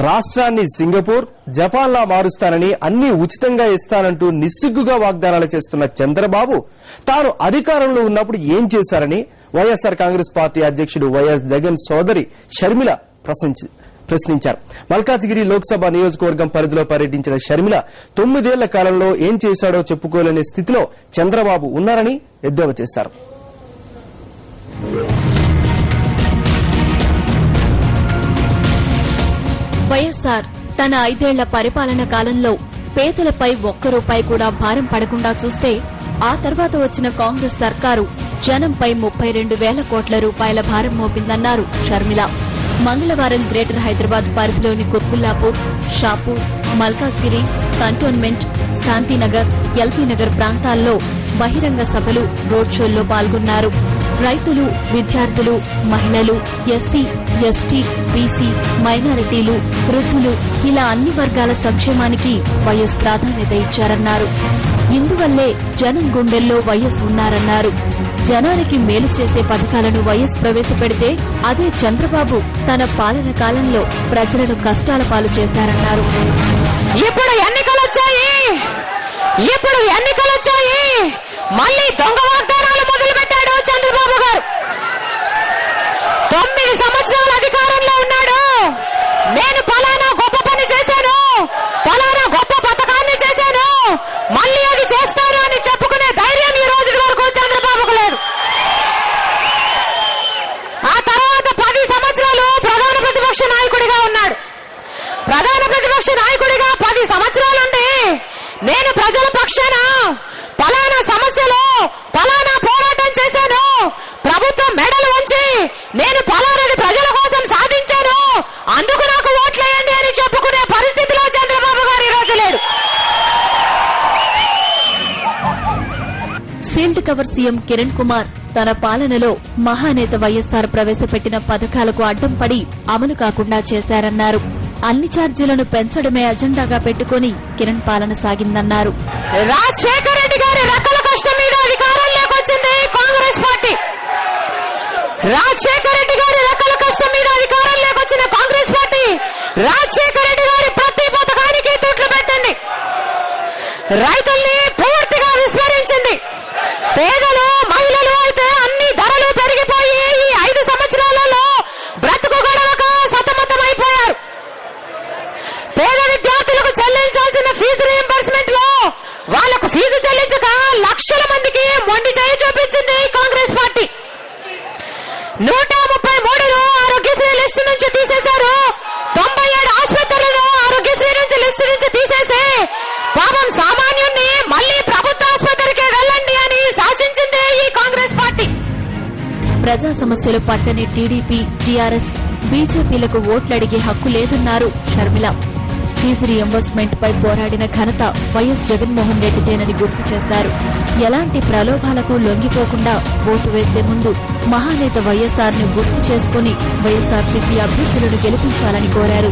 రాష్ట్రాన్ని సింగపూర్, జపాన్లా మారుస్తానని అన్ని ఉచితంగా ఇస్తానంటూ నిస్సిగ్గుగా వాగ్దానాలు చేస్తున్న చంద్రబాబు తాను అధికారంలో ఉన్నప్పుడు ఏం చేశారని వైఎస్సార్ కాంగ్రెస్ పార్టీ అధ్యక్షుడు వైఎస్ జగన్ సోదరి షర్మిల ప్రశ్నించారు. మల్కాజిగిరి లోక్సభ నియోజకవర్గం పరిధిలో పర్యటించిన షర్మిల 9 ఏళ్ల కాలంలో ఏం చేశాడో చెప్పుకోలేని స్థితిలో చంద్రబాబు ఉన్నారని ఎద్దేవా చేశారు. వైఎస్సార్ తన 5 ఏళ్ల పరిపాలన కాలంలో పేదలపై ఒక్క రూపాయి కూడా భారం పడకుండా చూస్తే ఆ తర్వాత వచ్చిన కాంగ్రెస్ సర్కారు జనంపై 32,000 కోట్ల రూపాయల భారం మోపిందన్నారు షర్మిల. మంగళవారం గ్రేటర్ హైదరాబాద్ పరిధిలోని కుత్బుల్లాపూర్, షాపూర్, మల్కాజ్గిరి, కంటోన్మెంట్, శాంతినగర్, ఎల్బీనగర్ ప్రాంతాల్లో బహిరంగ సభలు, రోడ్ షోల్లో పాల్గొన్నారు. రైతులు, విద్యార్థులు, మహిళలు, ఎస్సీ, ఎస్టీ, బీసీ, మైనారిటీలు, వృద్ధులు ఇలా అన్ని వర్గాల సంక్షేమానికి వైఎస్ ప్రాధాన్యత ఇచ్చారన్నారు. ఇందువల్లే జనం గుండెల్లో వైఎస్ ఉన్నారన్నారు. జనానికి మేలు చేసే పథకాలను వైఎస్ ప్రవేశపెడితే అదే చంద్రబాబు తన పాలన కాలంలో ప్రజలను కష్టాల పాలు చేశారన్నారు. ఇప్పుడు ఎన్నికలొచ్చాయి, మళ్లీ దొంగ వాగ్దానాలు మొదలుపెట్టాడు చంద్రబాబు గారు. 9 సంవత్సరాల అధికారంలో ఉన్నాడు. నేను పలానా గొప్ప పని చేశాను, పలానా గొప్ప పథకాన్ని చేశాను, మళ్లీ అది చేస్తాను అని చెప్పుకునే ధైర్యం ఈ రోజు వరకు చంద్రబాబుకు లేదు. ఆ తర్వాత 10 సంవత్సరాలు ప్రధాన ప్రతిపక్ష నాయకుడిగా ఉన్నాడు. ప్రధాన ప్రతిపక్ష నాయకుడిగా 10 సంవత్సరాలుండి నేను ప్రజల పక్షాన పలానా సమస్యలో పలానా పోరాటం చేశాను, ప్రభుత్వం మెడలు వంచి నేను పలానాది ప్రజల కోసం సాధించాను, అందుకు నాకు ఓట్లేయండి అని చెప్పుకునే పరిస్థితిలో చంద్రబాబు గారు ఈ రోజు లేడు. Sealed cover CM Kiran Kumar తన పాలనలో మహానేత వైఎస్సార్ ప్రవేశపెట్టిన పథకాలకు అడ్డం పడి అమలు కాకుండా చేశారన్నారు. అన్ని ఛార్జీలను పెంచడమే అజెండాగా పెట్టుకుని కిరణ్ పాలన సాగిందన్నారు. రాజశేఖర రెడ్డి గారి రెక్కల కష్టం మీద అధికారంలోకి వచ్చింది కాంగ్రెస్ పార్టీ. రాజశేఖర రెడ్డి గారి రెక్కల కష్టం మీద అధికారంలోకి వచ్చిన కాంగ్రెస్ పార్టీ రాజశేఖర రెడ్డి గారి ప్రతి పథకానికి తూట్లు పెట్టింది. రైతుల్ని పూర్తిగా విస్మరించింది. పేదలు, మహిళలు అయితే అన్ని ధరలు పెరిగిపోయి ఈ 5 సంవత్సరాలలో బ్రతుకు గడవక సతమతమైపోయారు. పేద విద్యార్థులకు చెల్లించాల్సిన ఫీజు రీయింబర్స్మెంట్ లో వాళ్లకు ఫీజు చెల్లించక లక్షల మందికి మొండి చేయి చూపించింది కాంగ్రెస్ పార్టీ. 133 ఆరోగ్యశ్రీ లిస్టు నుంచి తీసేశారు. 97 ఆసుపత్రులను ఆరోగ్యశ్రీ నుంచి లిస్టు నుంచి తీసేసి పాపం సామాన్యుణ్ణి మళ్లీ ప్రభుత్వ ఆసుపత్రికి వెళ్ళండి అని శాసించింది ఈ కాంగ్రెస్ పార్టీ. ప్రజా సమస్యలు పట్టని టీడీపీ, టీఆర్ఎస్, బీజేపీలకు ఓట్లడిగే హక్కు లేదన్నారు షర్మిల. ఫీజు రీయింబర్స్మెంట్ పై పోరాడిన ఘనత వైఎస్ జగన్మోహన్ రెడ్డిదేనని గుర్తు చేశారు. ఎలాంటి ప్రలోభాలకు లొంగిపోకుండా ఓటు వేసే ముందు మహానేత వైఎస్సార్ ను గుర్తు చేసుకుని వైఎస్సార్సీపీ అభ్యర్థులను గెలిపించాలని కోరారు.